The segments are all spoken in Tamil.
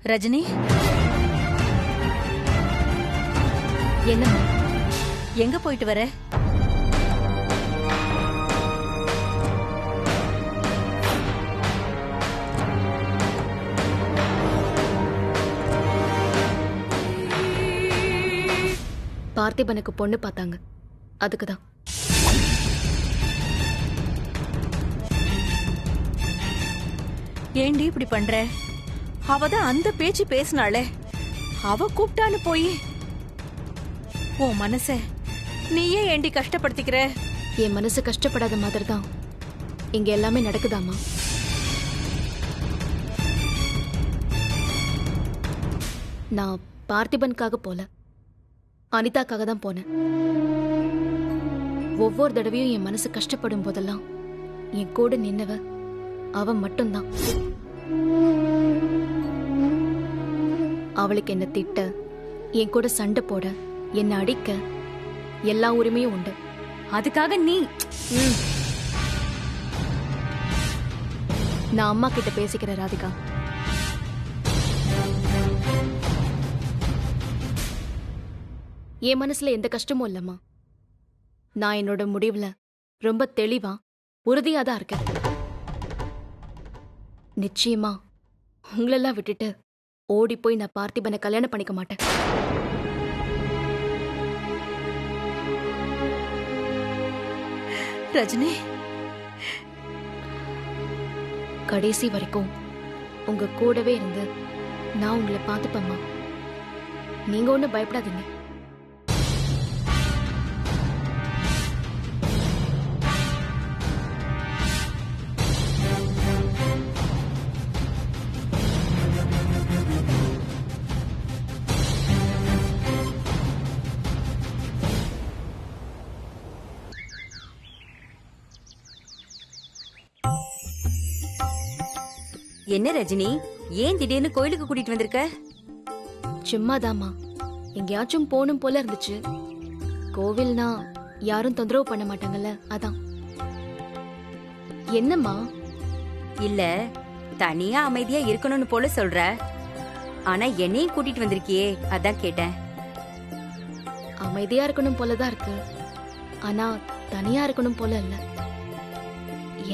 ரஜினி, என்ன எங்க போயிட்டு வர? பார்த்திபனுக்கு பொண்ணு பார்த்தாங்க, அதுக்குதான். ஏண்டி இப்படி பண்ற? அவதான் அந்த பேச்சு பேசினாளே, அவ கூப்பிட்டான்னு போய் உன் மனச நீயே ஏண்டி கஷ்டப்படுத்திக்கிற? என் மனசு கஷ்டப்படாத மாதிரி தான் இங்க எல்லாமே நடக்குதாமா. நான் பார்த்திபனுக்காக போல, அனிதாக்காக தான் போனேன். ஒவ்வொரு தடவையும் என் மனசு கஷ்டப்படும் போதெல்லாம் என் கூட நின்னவ அவ மட்டும்தான். அவளுக்கு என்ன திட்ட, என் கூட சண்டை போட, என்ன அடிக்க எல்லா உரிமையும் உண்டு. அதுக்காக நீ நான் அம்மா கிட்ட பேசிக்கிறேன் ராதிகா. என் மனசுல எந்த கஷ்டமும் இல்லம்மா. நான் என்னோட முடிவுல ரொம்ப தெளிவா உறுதியா தான் இருக்கேன். நிச்சயமா உங்களெல்லாம் விட்டுட்டு ஓடி போய் நான் பார்த்திபனை கல்யாணம் பண்ணிக்க மாட்டேன். ரஜினி, கடைசி வரைக்கும் உங்க கூடவே இருந்து நான் உங்களை பார்த்துப்பேம்மா. நீங்க ஒன்றும் பயப்படாதீங்க. என்ன ரஜினி, ஏன் திடீர்னு கோயிலுக்கு கூட்டிட்டு வந்திருக்க? சும்மாதாம்மா, எங்கேயாச்சும் போகணும் போல இருந்துச்சு. கோவில்னா யாரும் தொந்தரவு பண்ண மாட்டாங்கல்ல, அதான். என்னம்மா? இல்ல, தனியா அமைதியா இருக்கணும்னு போல சொல்ற. ஆனா என்னையும் கூட்டிட்டு வந்திருக்கியே, அதான் கேட்டேன். அமைதியா இருக்கணும் போலதான் இருக்கு, ஆனா தனியா இருக்கணும் போல இல்ல.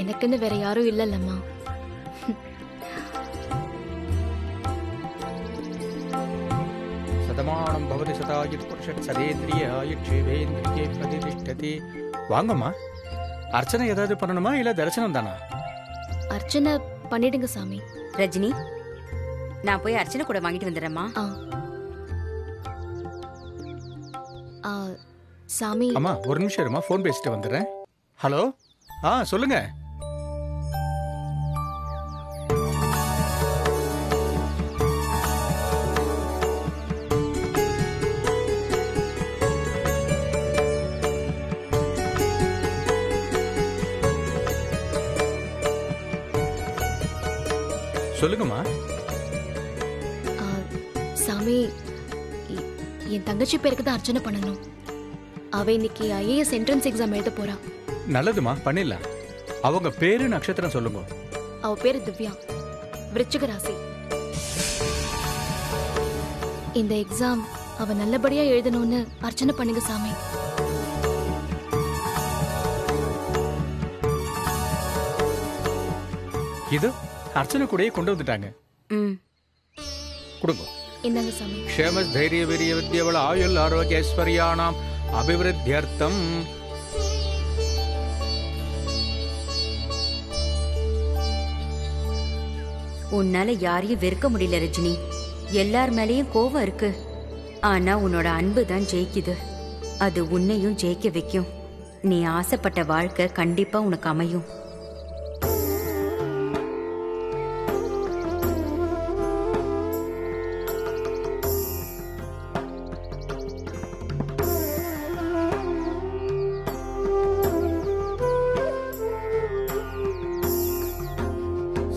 எனக்குன்னு வேற யாரும் இல்லல்லம்மா. சதமானம் பவதி சதாயுத் புருஷன் சதேந்திரிய ஆயுட்சேவேந்திரியே பிரதிஷ்டதி. வாங்கம்மா, அர்ச்சனை ஏதாவது பண்ணணுமா இல்ல தரிசனம் தானா? அர்ச்சனை பண்ணிடுங்க சாமி. ரஜினி, நான் போய் அர்ச்சனை கூட வாங்கிட்டு வந்துடுறேம்மா. சாமி. அம்மா ஒரு நிமிஷம் இருமா, போன் பேசிட்டு வந்துடுறேன். ஹலோ, சொல்லுங்க. சொல்லுங்கம்மா. சாமி, என் தங்கச்சி பேருக்கு தான் அர்ச்சனை பண்ணணும். அவ இன்னைக்கு ஐஏஎஸ் என்ட்ரன்ஸ் எக்ஸாம் எழுத போறா. நல்லதுமா, பண்ணிடலாம். அவங்க பேரு நட்சத்திரம் சொல்லுங்க. அவ பேரு திவ்யா, விருச்சிக ராசி. இந்த எக்ஸாம் அவ நல்லபடியா எழுதணும்னு அர்ச்சனை பண்ணுங்க சாமி. இது அர்ச்சனை கூடயே கொண்டு வந்துட்டாங்க. கொடுங்க. என்னங்க சாமி? க்ஷேம தைரிய வீரிய வித்யவள ஆயுள் ஆரோக்கிய ஐஸ்வர்யானாம் அபிவிருத்தியர்த்தம். உன்னால யாரையும் வெறுக்க முடியல ரஜினி. எல்லார் மேலயும் கோவம் இருக்கு, ஆனா உன்னோட அன்பு தான் ஜெயிக்குது. அது உன்னையும் ஜெயிக்க வைக்கும். நீ ஆசைப்பட்ட வாழ்க்கை கண்டிப்பா உனக்கு அமையும்.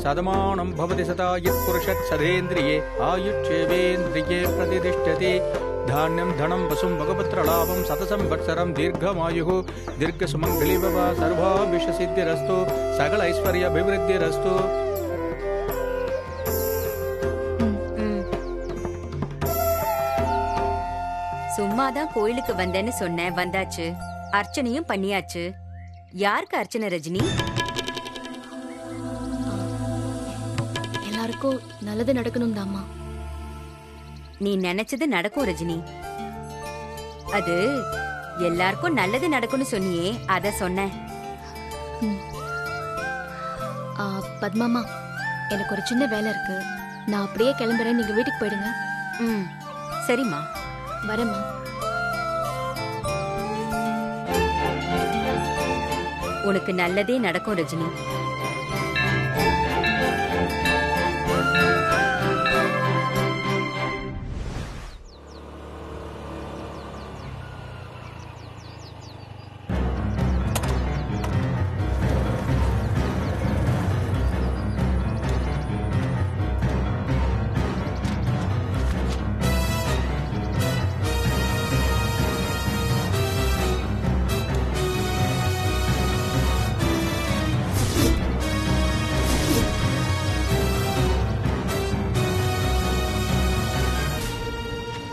சதமானம் பவதி சதாயுத் புருஷத் சதேந்திரியே ஆயுட்சேவேந்திரியே பிரதிஷ்டதி. தானியம் தனம் வசும் பகவத்ர லாபம் சதசம் வத்சரம் தீர்க்கமாயு தீர்க்க சுமங்கலி பவ சர்வாபிஷ சித்திரஸ்து சகல ஐஸ்வர்ய அபிவிருத்திரஸ்து. சும்மா தான் கோயிலுக்கு வந்தேன்னு சொன்னேன், வந்தாச்சு. அர்ச்சனையும் பண்ணியாச்சு. யாருக்கு அர்ச்சனை ரஜினி? எல்லாருக்கும் நல்லது நடக்கணும் தாம்மா. நீ நினைச்சது நடக்கும் ரஜினி. அது எல்லாருக்கும் நல்லது நடக்கும்னு சொன்னியே, அத சொன்னேன். பத்மாமா, எனக்கு ஒரு சின்ன வேலை இருக்கு. நான் அப்படியே கிளம்புறேன், நீங்க வீட்டுக்கு போயிடுங்க. ம், சரிம்மா. வரேம்மா. உனக்கு நல்லதே நடக்கும் ரஜினி.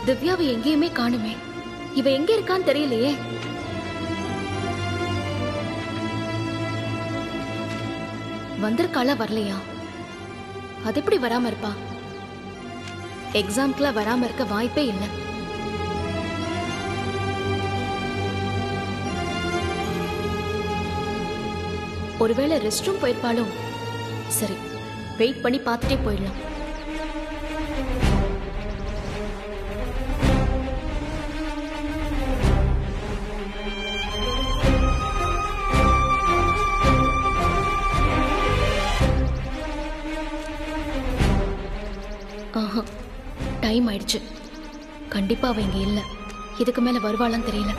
திவ்யாவை எங்கேயுமே காணுமே. இவ எங்க இருக்கான்னு தெரியலையே. வந்திருக்காளா வரலையா? அது எப்படி வராம இருப்பா? எக்ஸாம்க்குலாம் வராம இருக்க வாய்ப்பே இல்லை. ஒருவேளை ரெஸ்ட் ரூம் போயிருப்பாலும். சரி, வெயிட் பண்ணி பார்த்துட்டே போயிடலாம். டைம் ஆயிடுச்சு. கண்டிப்பா அவ இங்க இல்ல. இதுக்கு மேல வருவாளான்னு தெரியல.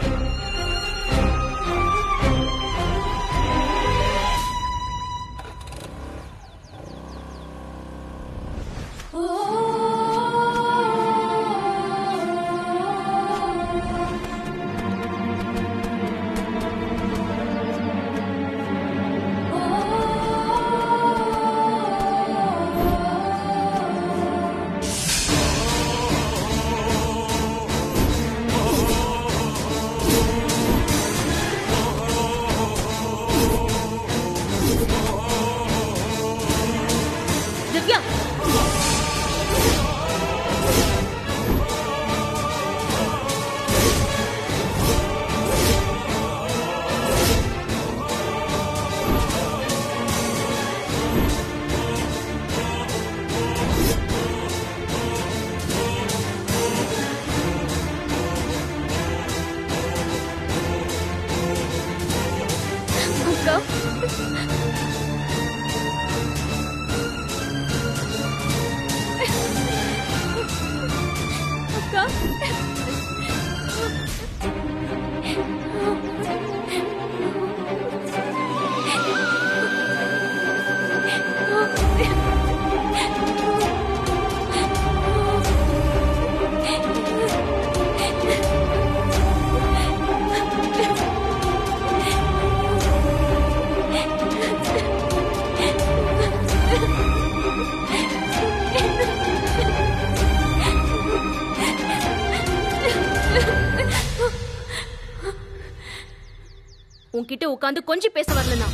உன்கிட்ட உட்காந்து கொஞ்சம் பேச வரலனா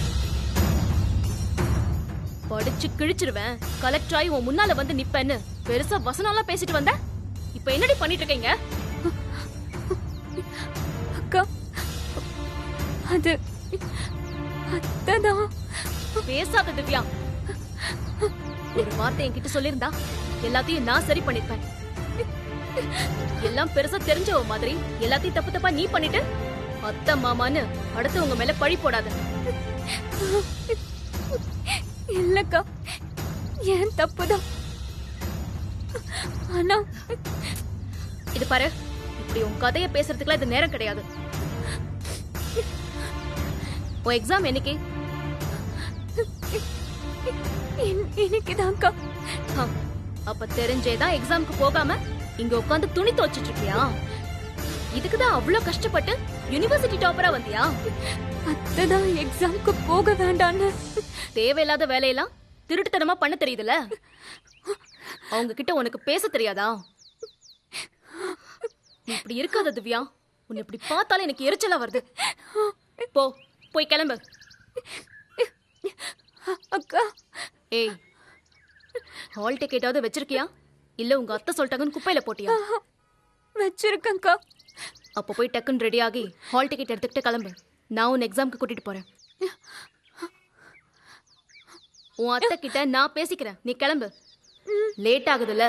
படிச்சு கிழிச்சிருவேன். கலெக்டர் ஆகி உன் முன்னால வந்து நிப்பேன்னு பெருசா வசனம்லாம் பேசிட்டு வந்த. இப்ப என்னடி பண்ணிட்டு இருக்கீங்க? அக்கா, அது அதான். பேசாத திவ்யா. ஒரு வார்த்தை என்கிட்ட சொல்லிருந்தா எல்லாத்தையும் நான் சரி பண்ணிருப்பேன். எல்லாம் பெருசா தெரிஞ்சவ மாதிரி எல்லாத்தையும் தப்பு தப்பா நீ பண்ணிட்டு அத்தை மாமான்னு அடுத்தவங்க மேல பழி போடாத. இல்லக்கா, ஏன் தப்புதான். ஆனா இது பாரு, இப்படி உன் கதைய பேசுறதுக்குலாம் இது நேரம் கிடையாது. உன் எக்ஸாம் என்னைக்கு? இன்னைக்குதான்க்கா. அப்ப தெரிஞ்சேதான் எக்ஸாமுக்கு போகாம இங்க உட்காந்து துணி துவைச்சிட்டு இருக்கியா? இதுக்குதான் அவ்வளவு கஷ்டப்பட்டு யூனிவர்சிட்டி டாப்பரா வந்தியா? அதான் எக்ஸாமுக்கு போக வேண்டான்னு. தேவையில்லாத வேலையெல்லாம் திருட்டுத்தனமா பண்ண தெரியுதுல. அவங்க கிட்ட உனக்கு பேச தெரியாதா? நீ இப்படி இருக்காத திவ்யா. உன்னை இப்படி பார்த்தாலே எனக்கு எரிச்சலா வருது. போய் கிளம்பு. அக்கா. ஏய், ஹால் டிக்கெட்டாவது வச்சிருக்கியா இல்ல உங்க அத்தை சொல்லிட்டாங்கன்னு குப்பையில போட்டியா? வச்சிருக்கேன்க்கா. அப்போ போய் டக்குன்னு ரெடி ஆகி ஹால் டிக்கெட் எடுத்துக்கிட்டு கிளம்பு. நான் உன் எக்ஸாம்க்கு கூட்டிட்டு போறேன். உன் அத்தை கிட்ட நான் பேசிக்கிறேன். நீ கிளம்பு. லேட் ஆகுதுல்ல.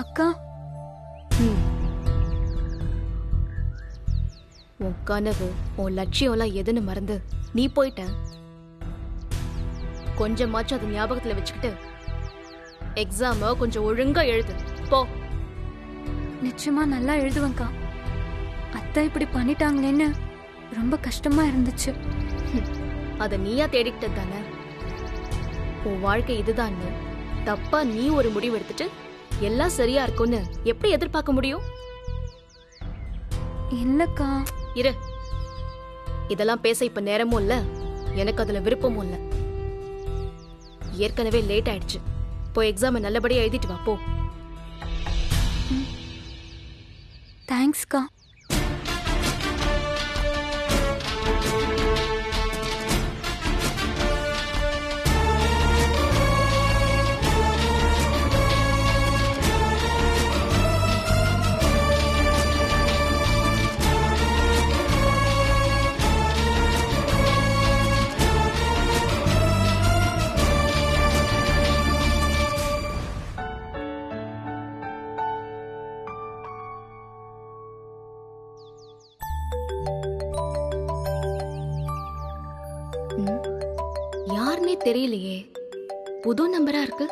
அக்கா. உன் கனவு உன் லட்சியம்லாம் எதுன்னு மறந்து நீ போயிட்ட. கொஞ்சமாச்சும் அது ஞாபகத்துல வச்சுக்கிட்டு எக்ஸாம கொஞ்சம் ஒழுங்கா எழுது. போ. நிச்சயமா நல்லா எழுதுவேன்க்கா. அத்தை இப்படி பண்ணிட்டாங்களேன்னு ரொம்ப கஷ்டமா இருந்துச்சு. அத நீயா தேடிக்கிட்டது தானே. உன் வாழ்க்கை இதுதான்னு தப்பா நீ ஒரு முடிவு எடுத்துட்டு எல்லாம் சரியா இருக்கும்னு எப்படி எதிர்பார்க்க முடியும்? இல்லக்கா. இரு. இதெல்லாம் பேச இப்ப நேரமும் இல்ல, எனக்கு அதுல விருப்பமும் இல்ல. ஏற்கனவே லேட் ஆயிடுச்சு. போய் எக்ஸாம் நல்லபடியா எழுதிட்டு வா. போ. தேங்க்ஸ்க்கா. யாருன்னே தெரியலையே. புது நம்பரா இருக்கு.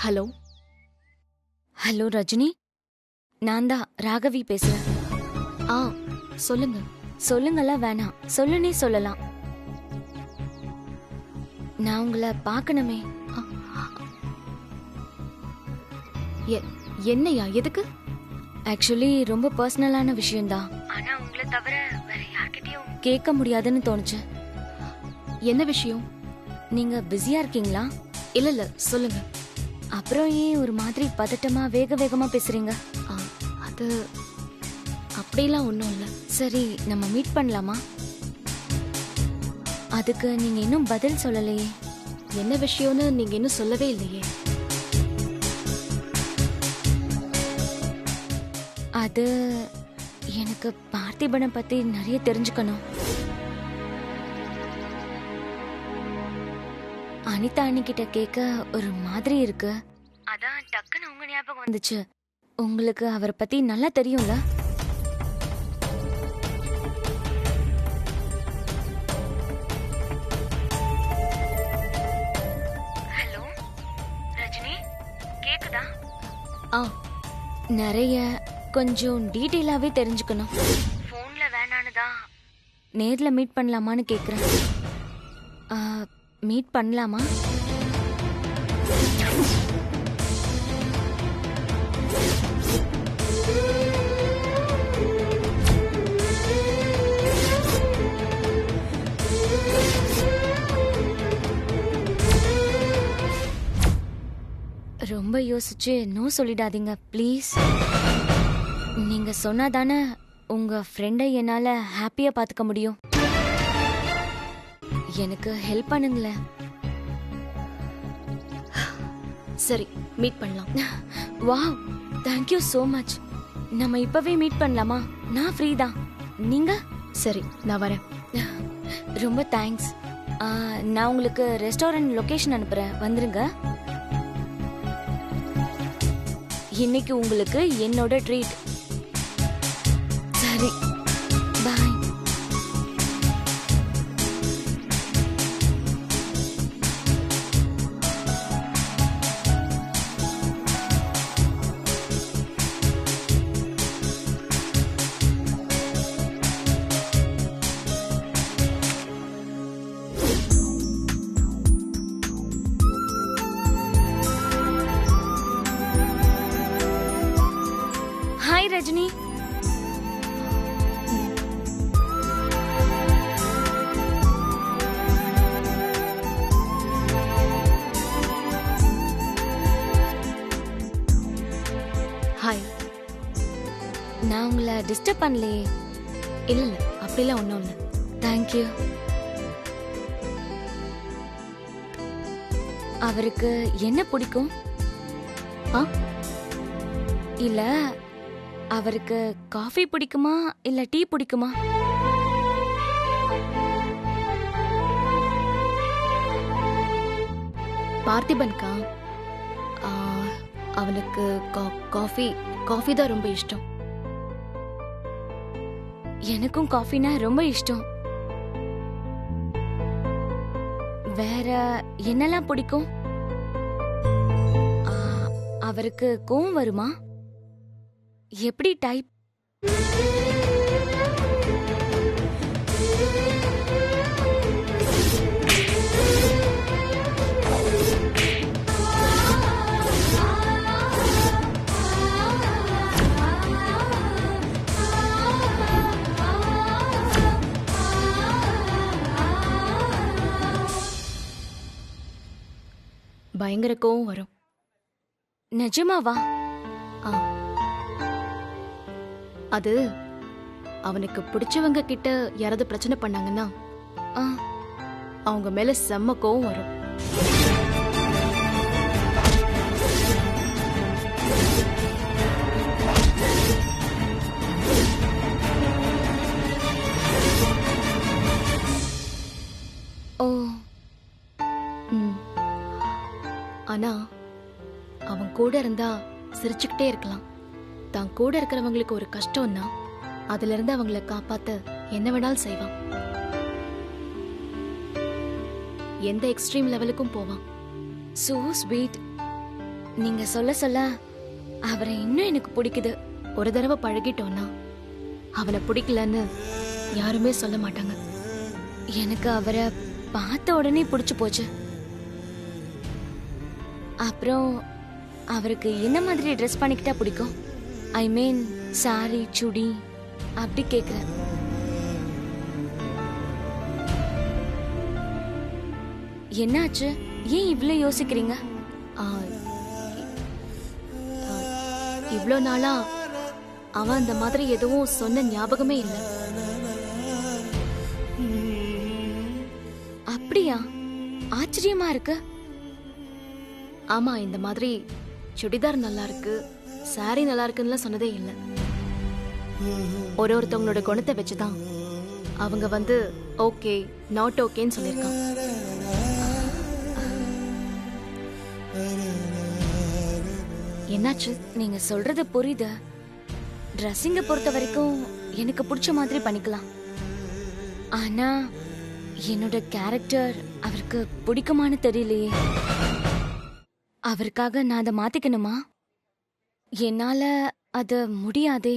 ஹலோ. ஹலோ ரஜினி, நான் தான் ராகவி பேசுறேன். ஆ, சொல்லுங்க. சொல்லுங்கலாம் வேணாம், சொல்லுனே சொல்லலாம். நான் உங்களை பார்க்கணுமே. என்னையா? எதுக்கு? ஆக்சுவலி ரொம்ப பர்சனலான விஷயம்தான். ஆனா உங்களை தவிர வேற யார்கிட்டயும் கேட்க முடியாதுன்னு தோணுச்சு. என்ன விஷயம்? நீங்க பிஸியா இருக்கீங்களா? இல்ல இல்ல, சொல்லுங்க. அப்புறம் ஏன் ஒரு மாதிரி பதட்டமா வேக வேகமா பேசுறீங்க? அது அப்படிலாம் ஒன்றும் இல்லை. சரி, நம்ம மீட் பண்ணலாமா? அதுக்கு நீங்க இன்னும் பதில் சொல்லலையே. என்ன விஷயம்னு நீங்க இன்னும் சொல்லவே இல்லையே. அது எனக்கு பார்த்திபனை பத்தி நிறைய தெரிஞ்சுக்கணும். அனிதா அண்ணிக்கிட்ட கேட்க ஒரு மாதிரி இருக்கு. அதான் டக்குன்னு உங்க ஞாபகம் வந்துச்சு. உங்களுக்கு அவரை பத்தி நல்லா தெரியும்ல? ஹலோ ரஜினி, கேக்குதா? நிறைய கொஞ்சம் டீட்டெயிலாவே தெரிஞ்சுக்கணும். போன்ல வேணானுதான் நேர்ல மீட் பண்ணலாமான்னு கேக்குறேன். மீட் பண்ணலாமா? ரொம்ப யோசிச்சு நோ சொல்லிடாதீங்க ப்ளீஸ். நீங்க சொன்னாதானே உங்க ஃப்ரெண்டை என்னால ஹாப்பியா பாத்துக்க முடியும். எனக்கு ஹெல்ப் பண்ணுங்களேன். சரி, மீட் பண்ணலாம். Wow, thank you so much. நம்ம இப்பவே மீட் பண்ணலாமா? நான் ஃப்ரீ தான். நீங்க? சரி, நான் வரேன். ரொம்ப தேங்க்ஸ். நான் உங்களுக்கு ரெஸ்டாரண்ட் லொகேஷன் அனுப்புறேன், வந்துருங்க. இன்னைக்கு உங்களுக்கு என்னோட ட்ரீட். சரி, பாய். ஹாய் ரஜினி. ஹாய். நான் உங்களை டிஸ்டர்ப் பண்ணலையே? இல்ல இல்ல, அப்படிலாம் ஒன்றும் இல்லை. தேங்க்யூ. அவருக்கு என்ன பிடிக்கும்? ஆ, இல்ல, அவருக்கு காஃபி பிடிக்குமா இல்ல டீ பிடிக்குமா? பார்த்திபன்கா, அவனுக்கு காஃபி தான் ரொம்ப இஷ்டம். எனக்கும் காஃபினா ரொம்ப இஷ்டம். வேற என்னெல்லாம் பிடிக்கும்? அவருக்கு கோவம் வருமா? எப்படி டைப்? பயங்கர கோவம் வரும். நிஜமாவா? ஆ, அது அவனுக்கு பிடிச்சவங்க கிட்ட யாராவது பிரச்சனை பண்ணாங்கன்னா அவங்க மேல செம்ம கோவம் வரும். ஓ. ஆனா அவன் கூட இருந்தா சிரிச்சுக்கிட்டே இருக்கலாம். தான் கூட இருக்கிறவங்களுக்கு ஒரு கஷ்டம்னா அதுல இருந்து அவங்கள காப்பாத்த என்ன வேணாலும் செய்வான். எந்த எக்ஸ்ட்ரீம் லெவலுக்கும் போவான். So sweet. நீங்க சொல்ல சொல்ல அவரை இன்னும் எனக்கு பிடிக்குது. ஒரு தடவை பழகிட்டோம்னா அவனை பிடிக்கலன்னு யாருமே சொல்ல மாட்டாங்க. எனக்கு அவரை பார்த்த உடனே பிடிச்சு போச்சு. அப்புறம் அவருக்கு என்ன மாதிரி ட்ரெஸ் பண்ணிக்கிட்டா பிடிக்கும்? ஐ மீன் சாரி, சுடி அப்படி கேக்குறேன். என்னாச்சு? ஏன் இவ்ளோ யோசிக்கிறீங்க? இவ்ளோ நாளா அவன் அந்த மாதிரி எதுவும் சொன்ன ஞாபகமே இல்லை. அப்படியா? ஆச்சரியமா இருக்கு. ஆமா, இந்த மாதிரி சுடிதார் நல்லா இருக்கு, சாரி நல்லா இருக்குன்னு சொன்னதே இல்லை. ஒருத்தவங்களோட குணத்தை வச்சுதான் அவங்க வந்து ஓகே நாட் ஓகேன்னு சொல்லியிருக்கான். என்னாச்சு? நீங்க சொல்றது புரியுது. ட்ரெஸ்ஸிங்க பொறுத்த வரைக்கும் எனக்கு பிடிச்ச மாதிரி பண்ணிக்கலாம். ஆனா என்னோட கேரக்டர் அவருக்கு பிடிக்குமான்னு தெரியலையே. அவருக்காக நான் அதை மாத்திக்கணுமா? என்னால அது முடியாதே.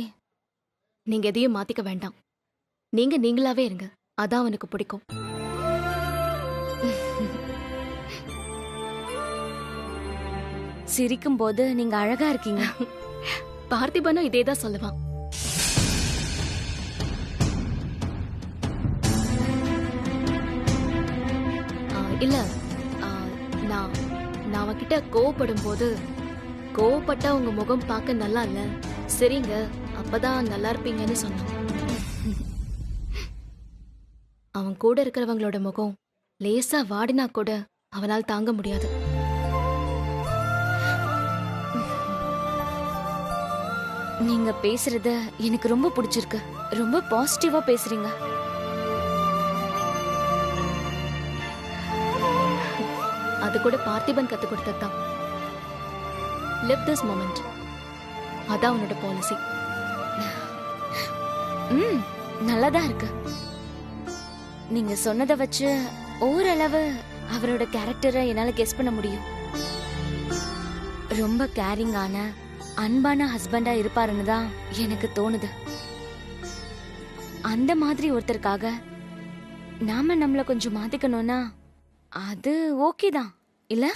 நீங்க எதையும் மாத்திக்க வேண்டாம். நீங்க நீங்களாவே இருங்க, அதான் அவனுக்கு பிடிக்கும். சிரிக்கும் போது நீங்க அழகா இருக்கீங்க. பார்த்திபனும் இதேதான் சொல்லுவான். இல்ல, நான் அவன்கிட்ட கோவப்படும் போது கோவப்பட்டா உங்க முகம் பார்க்க நல்லா இல்ல, சரிங்க அப்பதான் நல்லா இருப்பீங்கன்னு சொன்னான். அவன் கூட இருக்கிறவங்களோட முகம் லேசா வாடினா கூட அவனால் தாங்க முடியாது. நீங்க பேசுறது எனக்கு ரொம்ப பிடிச்சிருக்கு. ரொம்ப பாசிட்டிவா பேசுறீங்க. அது கூட பார்த்திபன் கத்து கொடுத்ததுதான். Live this moment. அதான் அவனோட பாலிசி. நல்லாதான் இருக்கு. நீங்க சொன்னதை வச்சு ஓரளவு அவரோட கேரக்டரை என்னால கெஸ் பண்ண முடியும். ரொம்ப கேரிங்கான அன்பான ஹஸ்பண்டா இருப்பாருன்னு தான் எனக்கு தோணுது. அந்த மாதிரி ஒருத்தருக்காக நாம நம்மள கொஞ்சம் மாத்திக்கணும்னா அது ஓகே தான் இல்ல?